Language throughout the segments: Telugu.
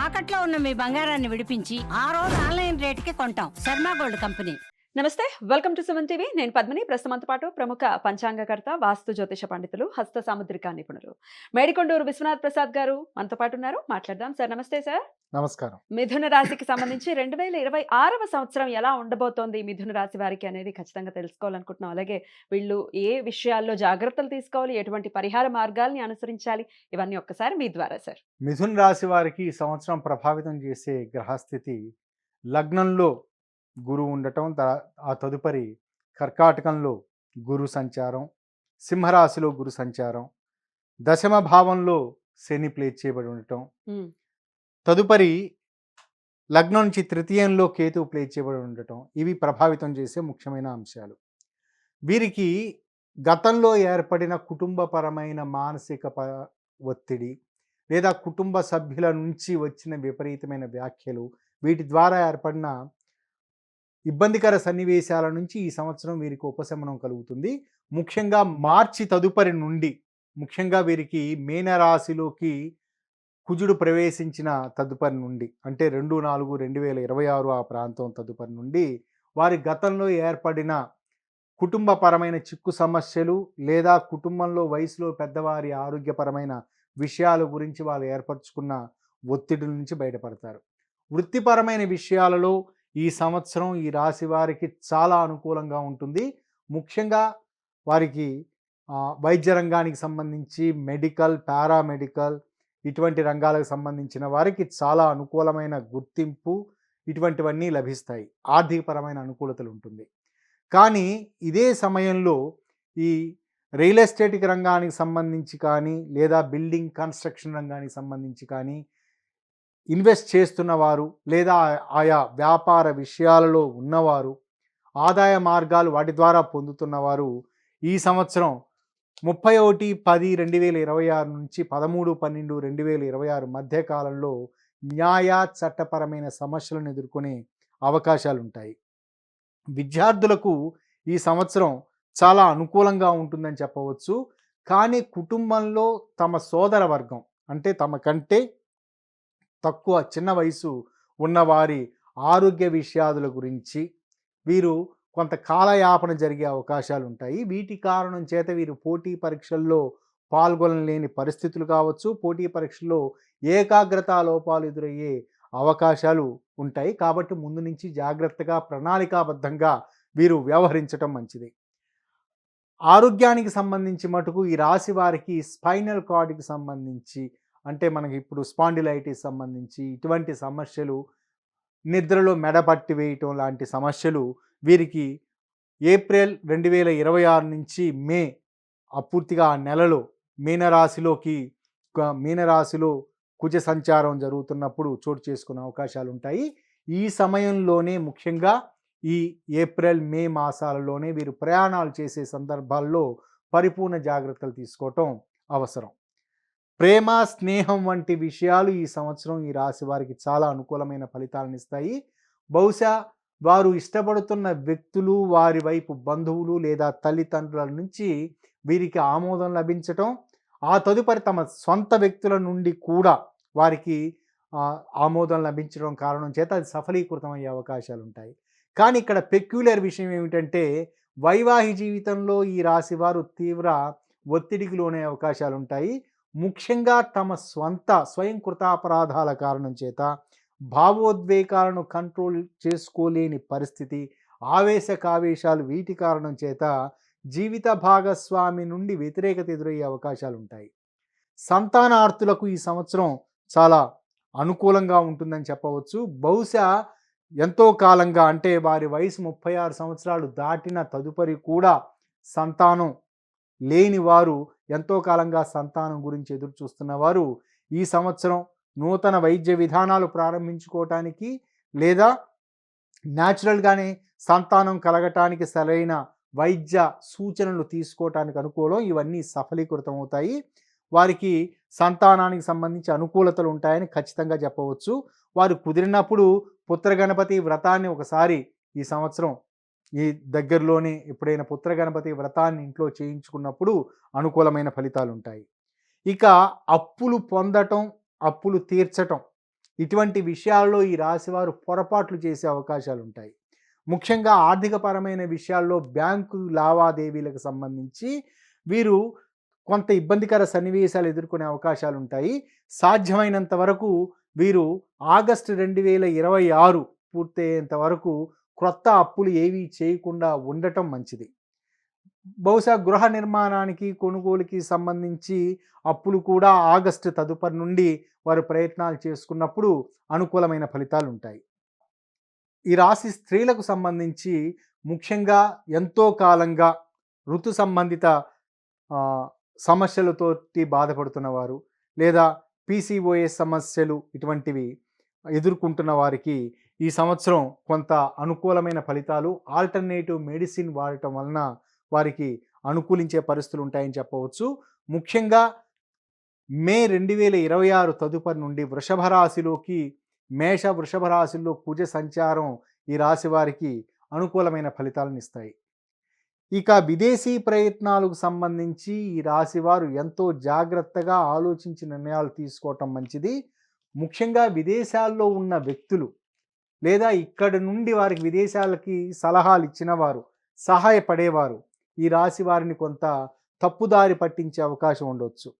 తాకట్లో ఉన్న మీ బంగారాన్ని విడిపించి ఆ రోజు ఆన్లైన్ రేటుకి కొంటాం. Sharma gold company. నమస్తే, వెల్కమ్ టు సుమన్ టీవీ. నేను పద్మిని. ప్రస్తుతంతో పాటు ప్రముఖ పంచాంగకర్త, వాస్తు జ్యోతిష పండితులు, హస్త సాముద్రిక నిపుణులు మేడికొండూరు విశ్వనాథ్ ప్రసాద్ గారు మనతో పాటు ఉన్నారు. మాట్లాడదాం. సార్ నమస్తే. సార్ నమస్కారం. మిథున రాశికి సంబంధించి 2026వ సంవత్సరం ఎలా ఉండబోతోంది మిథున రాశి వారికి అనేది ఖచ్చితంగా తెలుసుకోవాలనుకుంటున్నాం. అలాగే వీళ్ళు ఏ విషయాల్లో జాగ్రత్తలు తీసుకోవాలి, ఎటువంటి పరిహార మార్గాల్ని అనుసరించాలి, ఇవన్నీ ఒక్కసారి మీ ద్వారా సార్. మిథున్ రాశి వారికి ఈ సంవత్సరం ప్రభావితం చేసే గ్రహస్థితి లగ్నంలో గురువు ఉండటం, ఆ తదుపరి కర్కాటకంలో గురు సంచారం, సింహరాశిలో గురు సంచారం, దశమ భావంలో శని ప్లేస్ చేయబడి ఉండటం, తదుపరి లగ్నం నుంచి తృతీయంలో కేతువు ప్లేస్ చేయబడి ఉండటం, ఇవి ప్రభావితం చేసే ముఖ్యమైన అంశాలు. వీరికి గతంలో ఏర్పడిన కుటుంబపరమైన మానసిక ఒత్తిడి లేదా కుటుంబ సభ్యుల నుంచి వచ్చిన విపరీతమైన వ్యాఖ్యలు, వీటి ద్వారా ఏర్పడిన ఇబ్బందికర సన్నివేశాల నుంచి ఈ సంవత్సరం వీరికి ఉపశమనం కలుగుతుంది. ముఖ్యంగా మార్చి తదుపరి నుండి, ముఖ్యంగా వీరికి మీనరాశిలోకి కుజుడు ప్రవేశించిన తదుపరి నుండి, అంటే 2/4/2026 ఆ ప్రాంతం తదుపరి నుండి వారి గతంలో ఏర్పడిన కుటుంబపరమైన చిక్కు సమస్యలు లేదా కుటుంబంలో వయసులో పెద్దవారి ఆరోగ్యపరమైన విషయాల గురించి వాళ్ళు ఏర్పరచుకున్న ఒత్తిడి నుంచి బయటపడతారు. వృత్తిపరమైన విషయాలలో ఈ సంవత్సరం ఈ రాశి వారికి చాలా అనుకూలంగా ఉంటుంది. ముఖ్యంగా వారికి వైద్య రంగానికి సంబంధించి మెడికల్, పారామెడికల్ ఇటువంటి రంగాలకు సంబంధించిన వారికి చాలా అనుకూలమైన గుర్తింపు ఇటువంటివన్నీ లభిస్తాయి. ఆర్థికపరమైన అనుకూలతలు ఉంటుంది. కానీ ఇదే సమయంలో ఈ రియల్ ఎస్టేట్ రంగానికి సంబంధించి కానీ లేదా బిల్డింగ్ కన్స్ట్రక్షన్ రంగానికి సంబంధించి కానీ ఇన్వెస్ట్ చేస్తున్నవారు లేదా ఆయా వ్యాపార విషయాలలో ఉన్నవారు, ఆదాయ మార్గాలు వాటి ద్వారా పొందుతున్నవారు ఈ సంవత్సరం 31/10/2026 నుంచి 13/12/2026 మధ్య కాలంలో న్యాయ చట్టపరమైన సమస్యలను ఎదుర్కొనే అవకాశాలు ఉంటాయి. విద్యార్థులకు ఈ సంవత్సరం చాలా అనుకూలంగా ఉంటుందని చెప్పవచ్చు. కానీ కుటుంబంలో తమ సోదర వర్గం, అంటే తమ కంటే తక్కువ చిన్న వయసు ఉన్నవారి ఆరోగ్య విషయాదుల గురించి వీరు కొంత కాలయాపన జరిగే అవకాశాలు ఉంటాయి. వీటి కారణం చేత వీరు పోటీ పరీక్షల్లో పాల్గొనలేని పరిస్థితులు కావచ్చు, పోటీ పరీక్షల్లో ఏకాగ్రతా లోపాలు ఎదురయ్యే అవకాశాలు ఉంటాయి. కాబట్టి ముందు నుంచి జాగ్రత్తగా ప్రణాళికాబద్ధంగా వీరు వ్యవహరించటం మంచిది. ఆరోగ్యానికి సంబంధించి మటుకు ఈ రాశి వారికి స్పైనల్ కార్డ్కి సంబంధించి, అంటే మనకి ఇప్పుడు స్పాండిలైటిస్ సంబంధించి ఇటువంటి సమస్యలు, నిద్రలో మెడపట్టి వేయటం లాంటి సమస్యలు వీరికి ఏప్రిల్ 2026 నుంచి మే పూర్తిగా ఆ నెలలో మీనరాశిలో కుజ సంచారం జరుగుతున్నప్పుడు చోటు చేసుకునే అవకాశాలు ఉంటాయి. ఈ సమయంలోనే ముఖ్యంగా ఈ ఏప్రిల్ మే మాసాలలోనే వీరు ప్రయాణాలు చేసే సందర్భాల్లో పరిపూర్ణ జాగ్రత్తలు తీసుకోవటం అవసరం. ప్రేమ, స్నేహం వంటి విషయాలు ఈ సంవత్సరం ఈ రాశి వారికి చాలా అనుకూలమైన ఫలితాలను ఇస్తాయి. బహుశా వారు ఇష్టపడుతున్న వ్యక్తులు, వారి వైపు బంధువులు లేదా తల్లిదండ్రుల నుంచి వీరికి ఆమోదం లభించటం, ఆ తదుపరి తమ సొంత వ్యక్తుల నుండి కూడా వారికి ఆమోదం లభించడం కారణం చేత అది సఫలీకృతం అయ్యే అవకాశాలు ఉంటాయి. కానీ ఇక్కడ పెక్యులర్ విషయం ఏమిటంటే, వైవాహిక జీవితంలో ఈ రాశి వారు తీవ్ర ఒత్తిడికి లోనే అవకాశాలు ఉంటాయి. ముఖ్యంగా తమ స్వయం కృతాపరాధాల కారణం చేత భావోద్వేగాలను కంట్రోల్ చేసుకోలేని పరిస్థితి, ఆవేశకావేశాలు, వీటి కారణం చేత జీవిత భాగస్వామి నుండి వ్యతిరేకత ఎదురయ్యే అవకాశాలు ఉంటాయి. సంతానార్థులకు ఈ సంవత్సరం చాలా అనుకూలంగా ఉంటుందని చెప్పవచ్చు. బహుశా ఎంతో కాలంగా, అంటే వారి వయసు 36 సంవత్సరాలు దాటిన తదుపరి కూడా సంతానం లేని వారు, ఎంతో కాలంగా సంతానం గురించి ఎదురు చూస్తున్న వారు ఈ సంవత్సరం నూతన వైద్య విధానాలు ప్రారంభించుకోవటానికి లేదా న్యాచురల్గానే సంతానం కలగటానికి సరైన వైద్య సూచనలు తీసుకోవటానికి అనుకూలం. ఇవన్నీ సఫలీకృతం అవుతాయి. వారికి సంతానానికి సంబంధించి అనుకూలతలు ఉంటాయని ఖచ్చితంగా చెప్పవచ్చు. వారు కుదిరినప్పుడు పుత్రగణపతి వ్రతాన్ని ఒకసారి ఈ సంవత్సరం ఈ దగ్గరలోనే ఎప్పుడైనా పుత్రగణపతి వ్రతాన్ని ఇంట్లో చేయించుకున్నప్పుడు అనుకూలమైన ఫలితాలు ఉంటాయి. ఇక అప్పులు పొందటం, అప్పులు తీర్చటం ఇటువంటి విషయాల్లో ఈ రాశివారు పొరపాట్లు చేసే అవకాశాలు ఉంటాయి. ముఖ్యంగా ఆర్థికపరమైన విషయాల్లో బ్యాంకు లావాదేవీలకు సంబంధించి వీరు కొంత ఇబ్బందికర సన్నివేశాలు ఎదుర్కొనే అవకాశాలు ఉంటాయి. సాధ్యమైనంత వరకు వీరు ఆగస్టు 2026 పూర్తయ్యేంత వరకు క్రొత్త అప్పులు ఏవీ చేయకుండా ఉండటం మంచిది. బహుశా గృహ నిర్మాణానికి, కొనుగోలుకి సంబంధించి అప్పులు కూడా ఆగస్టు తదుపరి నుండి వారు ప్రయత్నాలు చేసుకున్నప్పుడు అనుకూలమైన ఫలితాలు ఉంటాయి. ఈ రాశి స్త్రీలకు సంబంధించి ముఖ్యంగా ఎంతో కాలంగా ఋతు సంబంధిత సమస్యలతోటి బాధపడుతున్న వారు, లేదా పీసీఓఎస్ సమస్యలు ఇటువంటివి ఎదుర్కొంటున్న వారికి ఈ సంవత్సరం కొంత అనుకూలమైన ఫలితాలు, ఆల్టర్నేటివ్ మెడిసిన్ వాడటం వలన వారికి అనుకూలించే పరిస్థితులు ఉంటాయని చెప్పవచ్చు. ముఖ్యంగా మే 2026 తదుపరి నుండి వృషభ రాశిలోకి, వృషభ రాశుల్లో కుజ సంచారం ఈ రాశి వారికి అనుకూలమైన ఫలితాలను ఇస్తాయి. ఇక విదేశీ ప్రయత్నాలకు సంబంధించి ఈ రాశి వారు ఎంతో జాగ్రత్తగా ఆలోచించి నిర్ణయాలు తీసుకోవటం మంచిది. ముఖ్యంగా విదేశాల్లో ఉన్న వ్యక్తులు, లేదా ఇక్కడి నుండి వారికి విదేశాలకి సలహాలు ఇచ్చిన వారు, సహాయపడేవారు ఈ రాశి వారిని కొంత తప్పుదారి పట్టించే అవకాశం ఉండవచ్చు.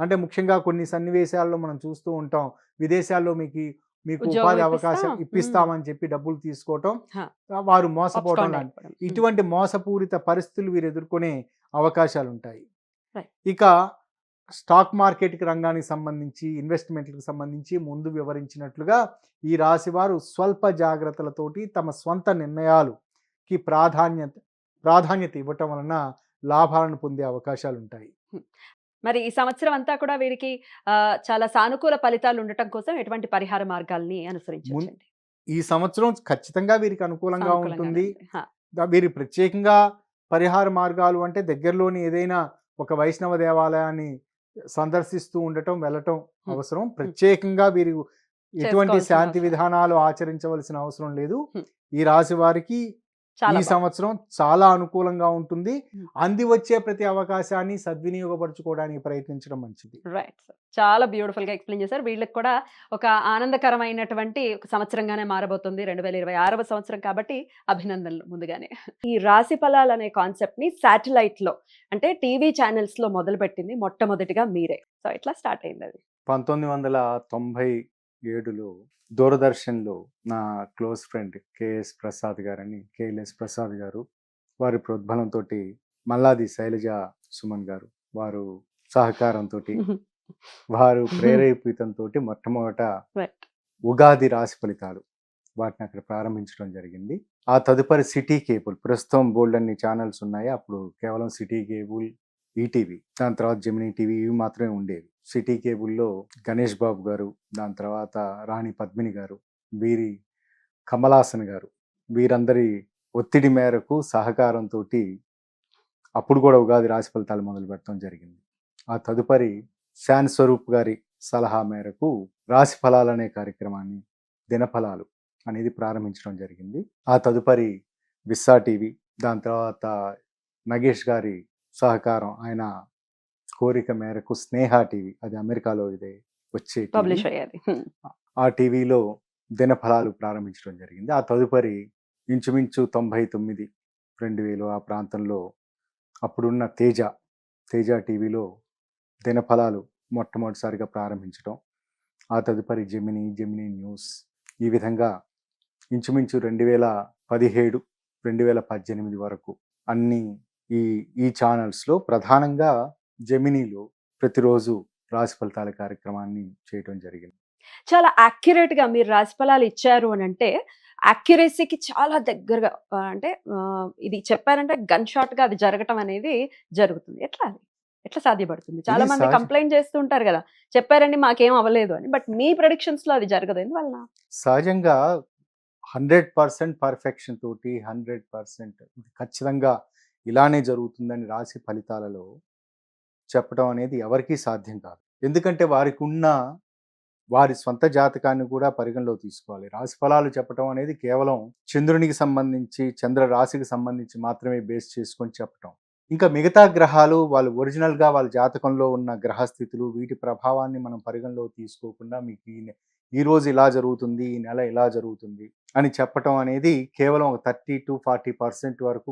అంటే ముఖ్యంగా కొన్ని సన్నివేశాల్లో మనం చూస్తూ ఉంటాం, విదేశాల్లో మీకు ఉపాధి అవకాశం ఇప్పిస్తామని చెప్పి డబ్బులు తీసుకోవటం, వారు మోసపోవటం లాంటి ఇటువంటి మోసపూరిత పరిస్థితులు వీరు ఎదుర్కొనే అవకాశాలు ఉంటాయి. ఇక స్టాక్ మార్కెట్కి రంగానికి సంబంధించి, ఇన్వెస్ట్మెంట్లకు సంబంధించి ముందు వివరించినట్లుగా ఈ రాశి వారు స్వల్ప జాగ్రత్తలతోటి తమ స్వంత నిర్ణయాలకి ప్రాధాన్యత ఇవ్వటం వలన లాభాలను పొందే అవకాశాలు ఉంటాయి. మరి ఈ సంవత్సరం అంతా కూడా వీరికి చాలా సానుకూల ఫలితాలు ఉండటం కోసం ఎటువంటి పరిహార మార్గాల్ని అనుసరించండి? ఈ సంవత్సరం ఖచ్చితంగా వీరికి అనుకూలంగా ఉంటుంది. వీరి ప్రత్యేకంగా పరిహార మార్గాలు అంటే దగ్గరలోని ఏదైనా ఒక వైష్ణవ దేవాలయాన్ని సందర్శిస్తూ వెళ్ళటం అవసరం. ప్రత్యేకంగా వీరు ఎటువంటి శాంతి విధానాలు ఆచరించవలసిన అవసరం లేదు. ఈ రాశి వారికి ఈ సంవత్సరం చాలా అనుకూలంగా ఉంటుంది. అంది వచ్చే ప్రతి అవకాశాన్ని సద్వినియోగపరచుకోవడానికి ప్రయత్నించడం మంచిది. రైట్ సార్, చాలా బ్యూటిఫుల్ గా ఎక్స్ప్లెయిన్ చేశారు. వీళ్ళకి కూడా ఒక ఆనందకరమైనటువంటి ఒక సంవత్సరంగానే మారబోతుంది 2026వ సంవత్సరం కాబట్టి అభినందనలు ముందుగానే. ఈ రాశి ఫలాలు అనే కాన్సెప్ట్ ని శాటిలైట్ లో అంటే టీవీ ఛానల్స్ లో మొదలుపెట్టింది మొట్టమొదటిగా మీరే. సో ఎట్లా స్టార్ట్ అయింది అది? 1997లో దూరదర్శన్లో నా క్లోజ్ ఫ్రెండ్ కేఎస్ ప్రసాద్ గారని, కేఎల్ఎస్ ప్రసాద్ గారు, వారి ప్రోద్బలంతో మల్లాది శైలజ సుమన్ గారు వారు సహకారంతో, వారు ప్రేరేపితంతో మొట్టమొదట ఉగాది రాశి ఫలితాలు వాటిని అక్కడ ప్రారంభించడం జరిగింది. ఆ తదుపరి సిటీ కేబుల్, ప్రస్తుతం బోల్డ్ అన్ని ఛానల్స్ ఉన్నాయి, అప్పుడు కేవలం సిటీ కేబుల్, ఈటీవీ, దాని తర్వాత జెమినీ టీవీ ఇవి మాత్రమే ఉండేవి. సిటీ కేబుల్లో గణేష్ బాబు గారు, దాని తర్వాత రాణి పద్మిని గారు, వీరి కమలాసన్ గారు, వీరందరి ఒత్తిడి మేరకు సహకారంతో అప్పుడు కూడా ఉగాది రాశి ఫలితాలు మొదలు పెట్టడం జరిగింది. ఆ తదుపరి శాన్ స్వరూప్ గారి సలహా మేరకు రాశి ఫలాలు అనే కార్యక్రమాన్ని, దినఫలాలు అనేది ప్రారంభించడం జరిగింది. ఆ తదుపరి విస్సా టీవీ, దాని తర్వాత నగేష్ గారి సహకారం, ఆయన కోరిక మేరకు స్నేహ టీవీ, అది అమెరికాలో ఇదే వచ్చే పబ్లిష్ అయ్యేది, ఆ టీవీలో దినఫలాలు ప్రారంభించడం జరిగింది. ఆ తదుపరి ఇంచుమించు 99, 2000 ఆ ప్రాంతంలో అప్పుడున్న తేజ టీవీలో దినఫలాలు మొట్టమొదటిసారిగా ప్రారంభించడం. ఆ తదుపరి జెమినీ న్యూస్, ఈ విధంగా ఇంచుమించు 2017, 2018 వరకు అన్ని ఈ ఛానల్స్లో, ప్రధానంగా జెమినీలో ప్రతిరోజు రాశి ఫలితాల కార్యక్రమాన్ని చేయడం జరిగింది. చాలా యాక్యురేట్ గా మీరు రాశి ఫలాలు ఇచ్చారు అని అంటే యాక్యురసీకి చాలా దగ్గరగా, అంటే ఇది చెప్పారంటే గన్ షాట్ గా అది జరగటం అనేది జరుగుతుంది. ఎట్లా సాధ్యపడుతుంది? చాలా మంది కంప్లైంట్ చేస్తూ ఉంటారు కదా, చెప్పారండి మాకేం అవ్వలేదు అని, బట్ మీ ప్రెడిక్షన్స్ లో అది జరగదు ఎందువల్ల? సహజంగా 100% పర్ఫెక్షన్ తోటి 100% ఖచ్చితంగా ఇలానే జరుగుతుందని రాశి ఫలితాలలో చెప్పడం అనేది ఎవరికీ సాధ్యం కాదు. ఎందుకంటే వారి స్వంత జాతకాన్ని కూడా పరిగణలో తీసుకోవాలి. రాశి ఫలాలు చెప్పడం అనేది కేవలం చంద్రునికి సంబంధించి, చంద్ర రాశికి సంబంధించి మాత్రమే బేస్ చేసుకొని చెప్పటం. ఇంకా మిగతా గ్రహాలు వాళ్ళు ఒరిజినల్గా వాళ్ళ జాతకంలో ఉన్న గ్రహస్థితులు, వీటి ప్రభావాన్ని మనం పరిగణలో తీసుకోకుండా మీకు ఈ రోజు ఇలా జరుగుతుంది, ఈ నెల ఇలా జరుగుతుంది అని చెప్పటం అనేది కేవలం ఒక 30-40% వరకు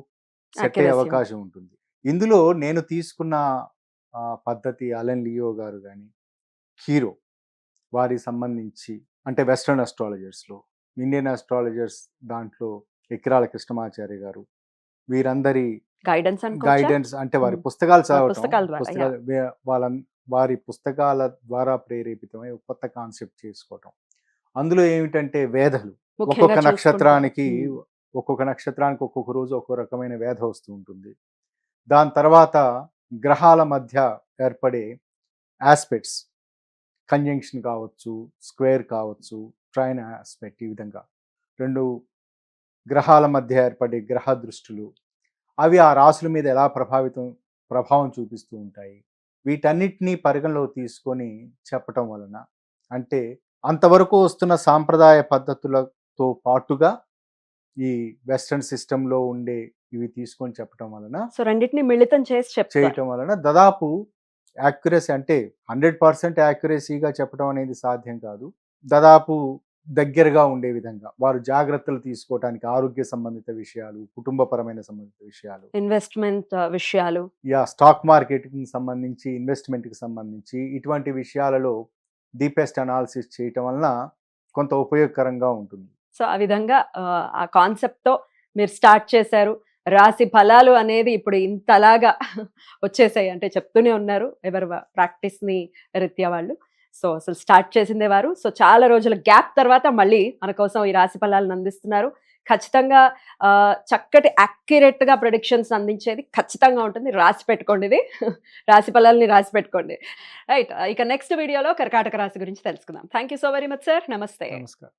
సెట్ అయ్యే Accuracy. అవకాశం ఉంటుంది. ఇందులో నేను తీసుకున్న పద్ధతి అలెన్ లియో గారు కానీ, హీరో వారికి సంబంధించి అంటే వెస్ట్రన్ అస్ట్రాలజర్స్లో, ఇండియన్ అస్ట్రాలజర్స్ దాంట్లో ఎకిరాల కృష్ణమాచారి గారు, వీరందరి గైడెన్స్ అనుకోవచ్చా? గైడెన్స్ అంటే వారి మ్మ్. పుస్తకాలు చదవటం, పుస్తకాల ద్వారా, పుస్తకాలు వారి పుస్తకాల ద్వారా ప్రేరేపితమై ఒక కొత్త కాన్సెప్ట్ చేసుకోవటం. అందులో ఏమిటంటే వేధలు, ముఖ్యంగా ఒక్కొక్క చూసుకుంటే. నక్షత్రానికి మ్మ్. ఒక్కొక్క రోజు ఒక్కో రకమైన వేధ వస్తూ ఉంటుంది. దాని తర్వాత గ్రహాల మధ్య ఏర్పడే ఆస్పెక్ట్స్, కంజంక్షన్ కావచ్చు, స్క్వేర్ కావచ్చు, ట్రైన్ ఆస్పెక్ట్, ఈ విధంగా 2 గ్రహాల మధ్య ఏర్పడే గ్రహ దృష్టులు అవి ఆ రాశుల మీద ఎలా ప్రభావం చూపిస్తూ ఉంటాయి. వీటన్నిటినీ పరిగణలోకి తీసుకొని చెప్పటం వలన, అంటే అంతవరకు వస్తున్న సాంప్రదాయ పద్ధతులతో పాటుగా ఈ వెస్ట్రన్ సిస్టంలో ఉండే ఇవి తీసుకొని చెప్పటం వలన, సో రెండింటిని మిళితం చేసి చెప్తారు. చేయటం వలన దాదాపు యాక్యురసీ, అంటే 100% యాక్యురసీగా చెప్పడం అనేది సాధ్యం కాదు. దాదాపు దగ్గరగా ఉండే విధంగా వారు జాగ్రత్తలు తీసుకోవటానికి ఆరోగ్య సంబంధిత విషయాలు, కుటుంబపరమైన సంబంధిత విషయాలు, ఇన్వెస్ట్మెంట్ విషయాలు. స్టాక్ మార్కెట్కి సంబంధించి, ఇన్వెస్ట్మెంట్కి సంబంధించి ఇటువంటి విషయాలలో డీపెస్ట్ అనాలిసిస్ చేయటం వలన కొంత ఉపయోగకరంగా ఉంటుంది. సో ఆ విధంగా ఆ కాన్సెప్ట్తో మీరు స్టార్ట్ చేశారు. రాశి ఫలాలు అనేది ఇప్పుడు ఇంతలాగా వచ్చేసాయి, అంటే చెప్తూనే ఉన్నారు ఎవరు ప్రాక్టీస్ని రీత్యా వాళ్ళు. సో అసలు స్టార్ట్ చేసిందే వారు. సో చాలా రోజుల గ్యాప్ తర్వాత మళ్ళీ మన కోసం ఈ రాశి ఫలాలను అందిస్తున్నారు. ఖచ్చితంగా చక్కటి యాక్యురేట్గా ప్రెడిక్షన్స్ అందించేది ఖచ్చితంగా ఉంటుంది. రాసి పెట్టుకోండి, ఇది రాశి ఫలాలని రాసి పెట్టుకోండి. రైట్, ఇక నెక్స్ట్ వీడియోలో కర్కాటక రాశి గురించి తెలుసుకుందాం. Thank you so very much sir. నమస్తే. నమస్కారం.